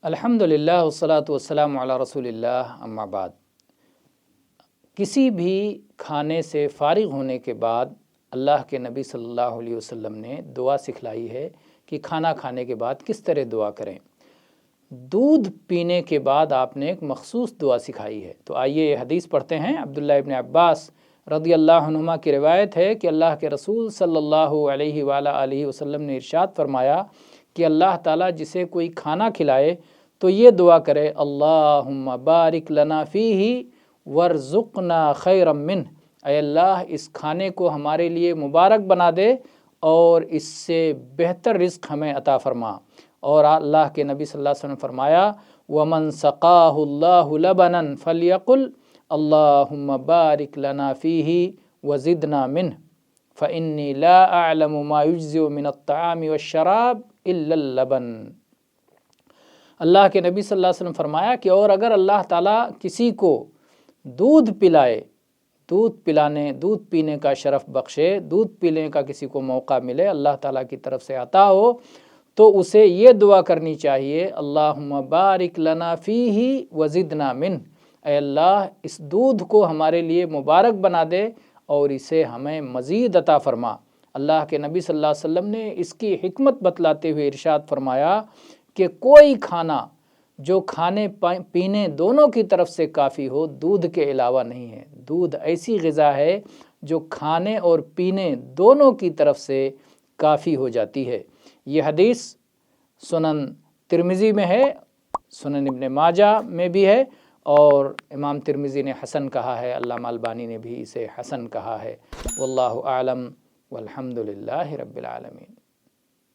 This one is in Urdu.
الحمدللہ والصلاۃ والسلام علی رسول اللہ اما بعد۔ کسی بھی کھانے سے فارغ ہونے کے بعد اللہ کے نبی صلی اللہ علیہ وسلم نے دعا سکھلائی ہے کہ کھانا کھانے کے بعد کس طرح دعا کریں۔ دودھ پینے کے بعد آپ نے ایک مخصوص دعا سکھائی ہے، تو آئیے یہ حدیث پڑھتے ہیں۔ عبداللہ ابن عباس رضی اللہ عنہما کی روایت ہے کہ اللہ کے رسول صلی اللہ علیہ وآلہ وسلم نے ارشاد فرمایا کہ اللہ تعالیٰ جسے کوئی کھانا کھلائے تو یہ دعا کرے، اللہم بارک لنا فیہ ورزقنا خیرا منہ، اے اللہ اس کھانے کو ہمارے لیے مبارک بنا دے اور اس سے بہتر رزق ہمیں عطا فرما۔ اور اللہ کے نبی صلی اللہ علیہ وسلم فرمایا، ومن سقاہ اللہ لبنا فلیقل اللہم بارک لنا فیہ وزدنا منہ فإنی لا اعلم ما یجزئ من الطعام والشراب الا اللبن۔ اللہ کے نبی صلی اللہ علیہ وسلم فرمایا کہ اور اگر اللہ تعالیٰ کسی کو دودھ پلائے، دودھ پینے کا شرف بخشے، دودھ پینے کا کسی کو موقع ملے، اللہ تعالیٰ کی طرف سے عطا ہو، تو اسے یہ دعا کرنی چاہیے، اللہم بارک لنا فیہ وزدنا منہ، اے اللہ اس دودھ کو ہمارے لیے مبارک بنا دے اور اسے ہمیں مزید عطا فرما۔ اللہ کے نبی صلی اللہ علیہ وسلم نے اس کی حکمت بتلاتے ہوئے ارشاد فرمایا کہ کوئی کھانا جو کھانے پینے دونوں کی طرف سے کافی ہو دودھ کے علاوہ نہیں ہے۔ دودھ ایسی غذا ہے جو کھانے اور پینے دونوں کی طرف سے کافی ہو جاتی ہے۔ یہ حدیث سنن ترمذی میں ہے، سنن ابن ماجہ میں بھی ہے، اور امام ترمذی نے حسن کہا ہے، علامہ البانی نے بھی اسے حسن کہا ہے۔ واللہ اعلم والحمد للہ رب العالمین۔